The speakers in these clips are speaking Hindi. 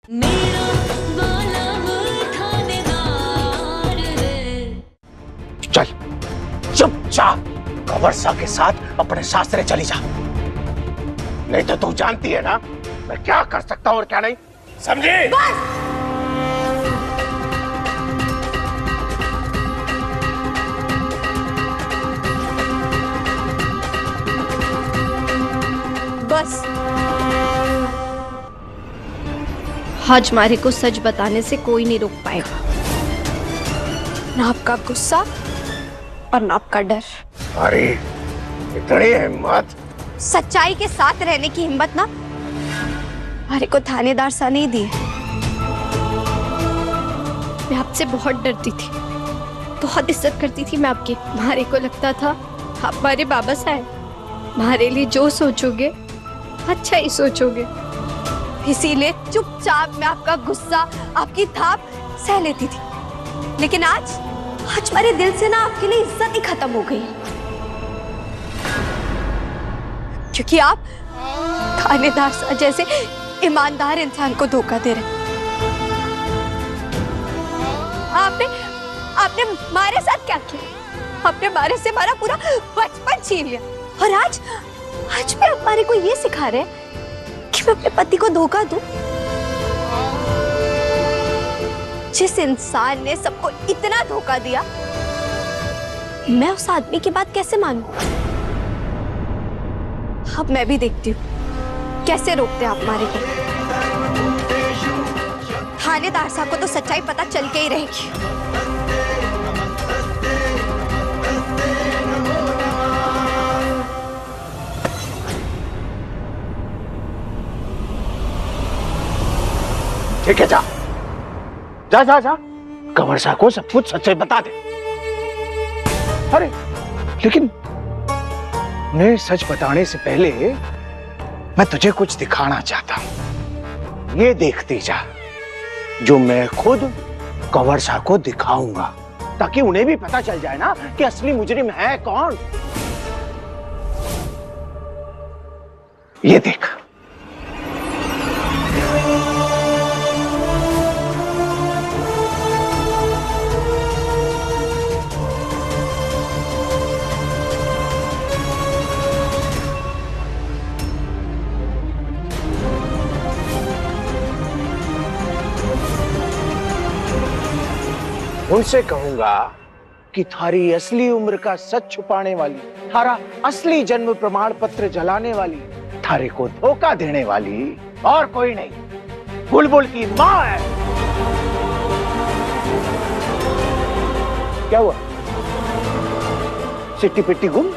मेरा वाला वो थानेदार है। चल चुपचाप कवर्सा के साथ अपने सासरे चली जा, नहीं तो तू जानती है ना मैं क्या कर सकता हूँ और क्या नहीं, समझी? बस आज मारे को सच बताने से कोई नहीं रोक पाएगा, ना आपका गुस्सा और ना आपका डर। अरे इतनी हिम्मत! सच्चाई के साथ रहने की हिम्मत ना मारे को थानेदार सा नहीं दी। मैं आपसे बहुत डरती थी, बहुत इज्जत करती थी मैं आपकी। मारे को लगता था आप हमारे बाबा साहब, हमारे लिए जो सोचोगे अच्छा ही सोचोगे, इसीलिए चुपचाप मैं आपका गुस्सा, आपकी थाप सह लेती थी। लेकिन आज मेरे दिल से ना आपके लिए इज्जत ही खत्म हो गई, क्योंकि आप थानेदार जैसे ईमानदार इंसान को धोखा दे रहे। आपने हमारे साथ क्या किया? आपने हमारे से हमारा पूरा बचपन छीन लिया, और आज भी आप हमारे को ये सिखा रहे हैं कि मैं अपने पति को धोखा दूं। जिस इंसान ने सबको इतना धोखा दिया, मैं उस आदमी की बात कैसे मानूं? अब मैं भी देखती हूँ कैसे रोकते आप हमारे को। थानेदार साहब को तो सच्चाई पता चल के ही रहेगी। ठीक है, जा जा जा जा कवर्सा को सब कुछ सच्चाई बता दे। अरे लेकिन उन्हें सच बताने से पहले मैं तुझे कुछ दिखाना चाहता हूं। ये देखती जा जो मैं खुद कवर्सा को दिखाऊंगा, ताकि उन्हें भी पता चल जाए ना कि असली मुजरिम है कौन। ये देख, उनसे कहूंगा कि थारी असली उम्र का सच छुपाने वाली, थारा असली जन्म प्रमाण पत्र जलाने वाली, थारे को धोखा देने वाली और कोई नहीं, बुलबुल की मां है। क्या हुआ? सिट्टी पिट्टी गुम,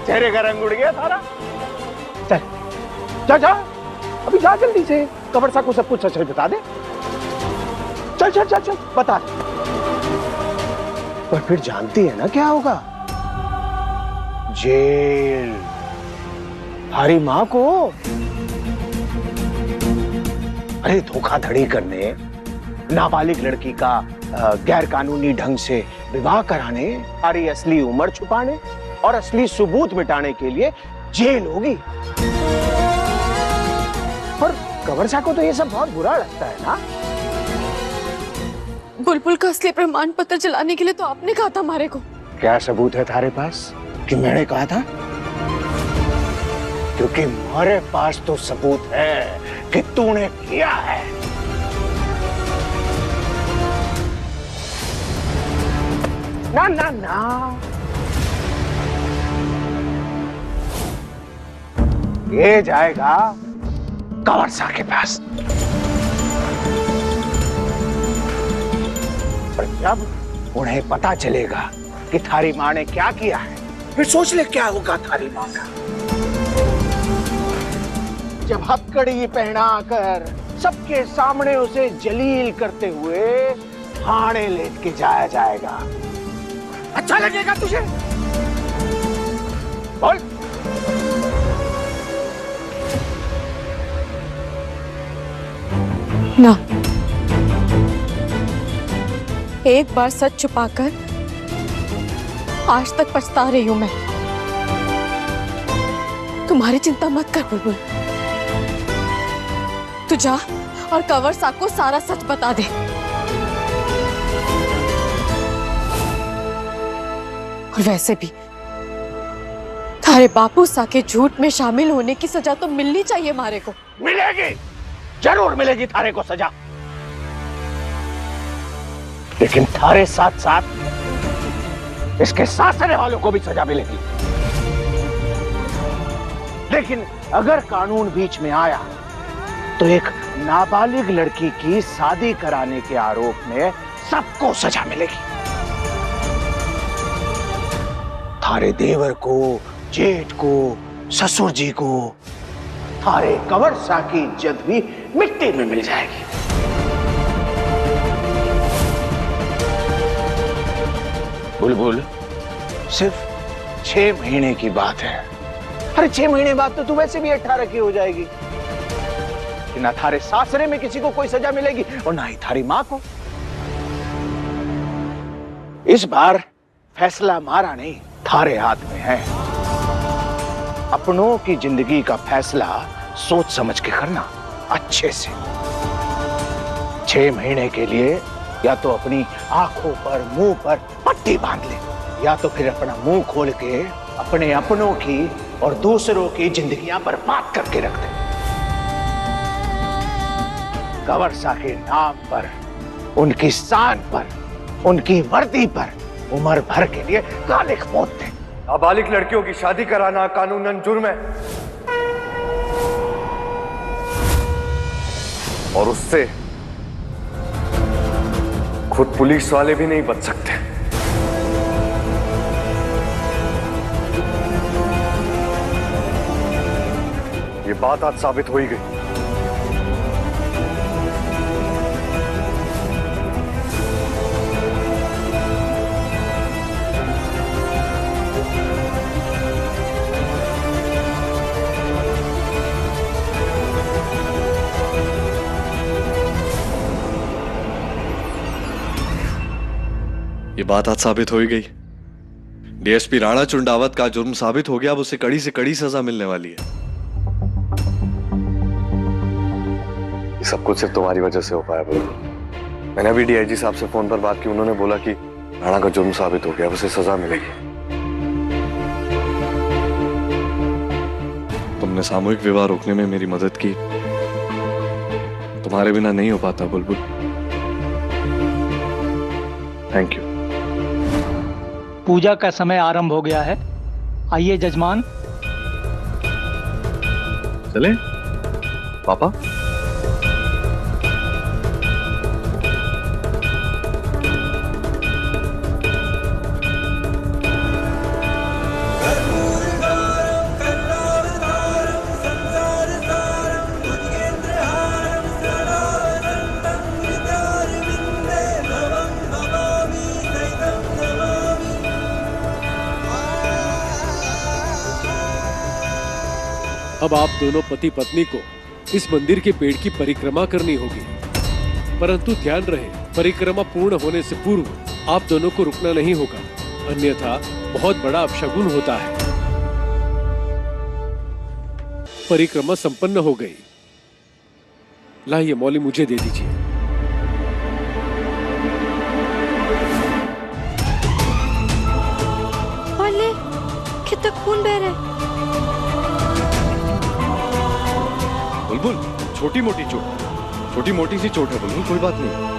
चेहरे का रंग उड़ गया थारा। चल जा जा, अभी जा जल्दी से, कवर्सा को सब कुछ सच बता दे। चल चल चल चल बता दे। पर फिर जानती है ना क्या होगा? जेल। हमारी मां को अरे धोखाधड़ी करने, नाबालिग लड़की का गैर कानूनी ढंग से विवाह कराने, हमारी असली उम्र छुपाने और असली सबूत मिटाने के लिए जेल होगी। और कवर्सा को तो ये सब बहुत बुरा लगता है ना। बुलबुल का असली प्रमाण पत्र जलाने के लिए तो आपने कहा था हमारे को। क्या सबूत है थारे पास कि मैंने कहा था? क्योंकि हमारे पास तो सबूत है कि तूने किया है। ना ना ना, ये जाएगा कवर्सा के पास। पर जब उन्हें पता चलेगा कि थारी माँ ने क्या किया है, फिर सोच ले क्या होगा थारी माँ का। जब हथकड़ी पहनाकर सबके सामने उसे जलील करते हुए थाने लेके जाया जाएगा, अच्छा लगेगा तुझे? बोल। ना, एक बार सच छुपाकर आज तक पछता रही हूं मैं। तुम्हारी चिंता मत कर बुलबुल, तू जा और कंवर साहब को सारा सच बता दे। और वैसे भी थारे बापू सा के झूठ में शामिल होने की सजा तो मिलनी चाहिए मारे को। मिलेगी, जरूर मिलेगी थारे को सजा, लेकिन थारे साथ साथ इसके सासरे वालों को भी सजा मिलेगी। लेकिन अगर कानून बीच में आया तो एक नाबालिग लड़की की शादी कराने के आरोप में सबको सजा मिलेगी। थारे देवर को, जेठ को, ससुर जी को, थारे कंवर सा की इज्जत भी मिट्टी में मिल जाएगी। बुलबुल, सिर्फ 6 महीने की बात है। अरे 6 महीने बाद तो तू वैसे भी 18 की हो जाएगी। कि ना थारे सासरे में किसी को कोई सजा मिलेगी और ना ही थारी मां को। इस बार फैसला हमारा नहीं, थारे हाथ में है। अपनों की जिंदगी का फैसला सोच समझ के करना, अच्छे से। 6 महीने के लिए या तो अपनी आंखों पर, मुंह पर पट्टी बांध ले, या तो फिर अपना मुंह खोल के अपने अपनों की और दूसरों की जिंदगियां बर्बाद करके रख दे। कंवर सा के नाम पर, उनकी शान पर, उनकी वर्दी पर उम्र भर के लिए कालिख पोत दे। नाबालिग लड़कियों की शादी कराना कानूनन जुर्म है और उससे खुद पुलिस वाले भी नहीं बच सकते। ये बात आज साबित हो ही गई। ये बात आज साबित हो ही गई। डीएसपी राणा चुंडावत का जुर्म साबित हो गया। अब उसे कड़ी से कड़ी सजा मिलने वाली है। ये सब कुछ सिर्फ तुम्हारी वजह से हो पाया बुलबुल। मैंने अभी डीआईजी साहब से फोन पर बात की। उन्होंने बोला कि राणा का जुर्म साबित हो गया, अब उसे सजा मिलेगी। तुमने सामूहिक विवाह रोकने में मेरी मदद की। तुम्हारे बिना नहीं हो पाता बुलबुल। Thank you. पूजा का समय आरंभ हो गया है। आइए जजमान। चले पापा। अब आप दोनों पति पत्नी को इस मंदिर के पेड़ की परिक्रमा करनी होगी, परंतु ध्यान रहे परिक्रमा पूर्ण होने से पूर्व आप दोनों को रुकना नहीं होगा, अन्यथा बहुत बड़ा अपशगुन होता है। परिक्रमा संपन्न हो गई। लाइए मौली, मुझे दे दीजिए। ले, कितना खून बह रहा है। बुलबुल, छोटी मोटी चोट, छोटी मोटी सी चोट है बुलबुल, कोई बात नहीं।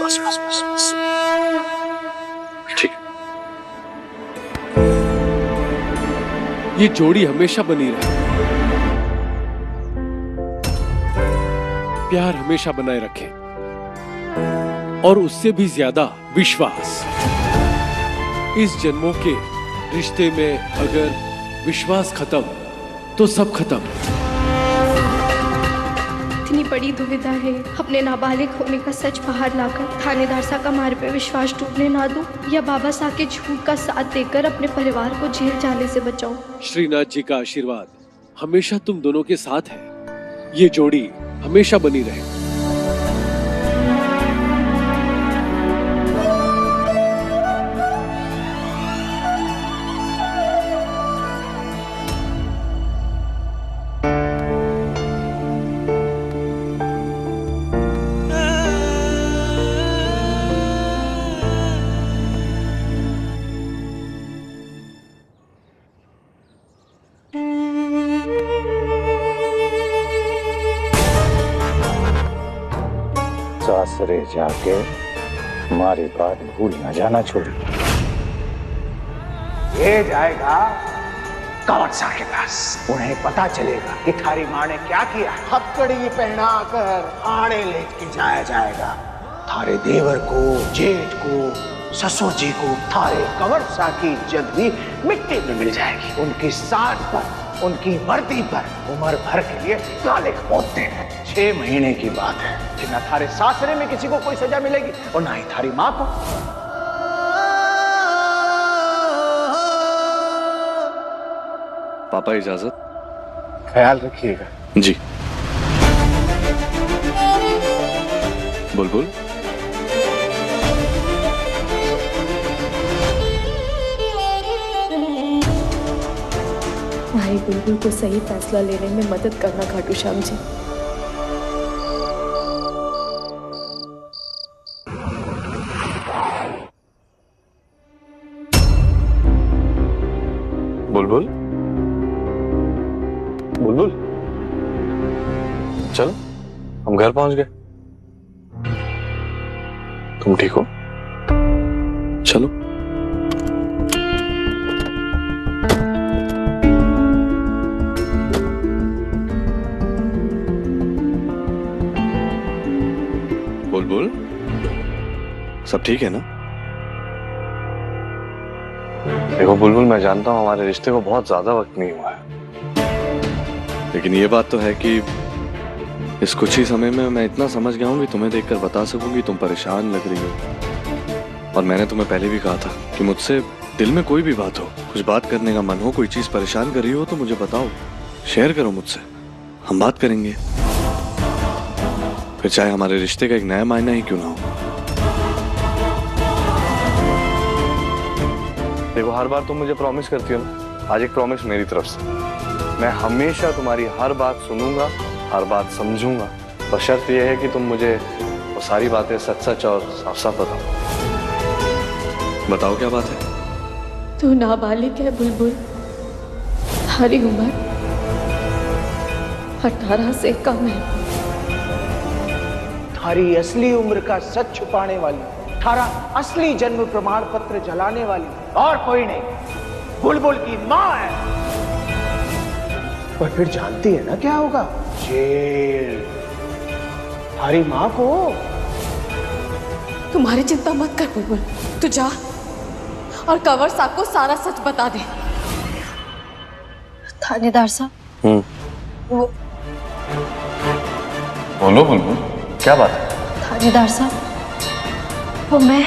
बस ठीक। ये जोड़ी हमेशा बनी रहे, प्यार हमेशा बनाए रखे। और उससे भी ज्यादा विश्वास। इस जन्मों के रिश्ते में अगर विश्वास खत्म तो सब खत्म। इतनी बड़ी दुविधा है, अपने नाबालिग होने का सच बाहर लाकर थानेदार साहब का हमारे पे विश्वास टूटने ना दूं, या बाबा साहब के झूठ का साथ देकर अपने परिवार को जेल जाने से बचाऊं। श्रीनाथ जी का आशीर्वाद हमेशा तुम दोनों के साथ है। ये जोड़ी हमेशा बनी रहे। सासरे जाके हमारी बात भूल न जाना छोड़ी। ये जाएगा कंवर साहब के पास, उन्हें पता चलेगा कि थारी माँ ने क्या किया। हथकड़ी पहनाकर आड़े लेके जाया जाएगा। थारे देवर को, जेठ को, ससुर जी को थारे कंवर साहब की इज्जत भी मिट्टी में मिल जाएगी। उनकी साथ पर, उनकी वर्दी पर उम्र भर के लिए काले पोतते हैं। 6 महीने की बात है कि न थारे सासरे में किसी को कोई सजा मिलेगी और ना ही थारी माँ को। पापा इजाजत। ख्याल रखिएगा। जी। बुलबुल, भाई बुलबुल को सही फैसला लेने में मदद करना खाटू श्याम जी। बुलबुल, बुलबुल, चलो हम घर पहुंच गए। तुम ठीक हो? चलो। बुलबुल, सब ठीक है ना? देखो बुलबुल, मैं जानता हूँ हमारे रिश्ते को बहुत ज्यादा वक्त नहीं हुआ है, लेकिन ये बात तो है कि इस कुछ ही समय में मैं इतना समझ गया हूँ कि तुम्हें देखकर बता सकूंगी तुम परेशान लग रही हो। और मैंने तुम्हें पहले भी कहा था कि मुझसे दिल में कोई भी बात हो, कुछ बात करने का मन हो, कोई चीज परेशान कर रही हो तो मुझे बताओ, शेयर करो मुझसे, हम बात करेंगे। फिर चाहे हमारे रिश्ते का एक नया मायना ही क्यों ना हो। देखो हर बार तुम मुझे प्रॉमिस करती हो ना, आज एक प्रॉमिस मेरी तरफ से। मैं हमेशा तुम्हारी हर बात सुनूंगा, हर बात समझूंगा, बस शर्त यह है कि तुम मुझे वो सारी बातें सच सच और साफ साफ बताओ। बताओ क्या बात है? तू नाबालिग है बुलबुल, थारी उम्र 18 से कम है। थारी असली उम्र का सच छुपाने वाली, थारा असली जन्म प्रमाण पत्र जलाने वाली और कोई नहीं, बुलबुल की माँ है। पर फिर जानती है ना क्या होगा? जेल। थारी माँ को। तुम्हारी चिंता मत कर बुलबुल, तू जा और कंवर साहब को सारा सच बता दे। थानेदार साहब, वो बोलो बुलबुल, क्या बात है? थानेदार साहब, वो मैं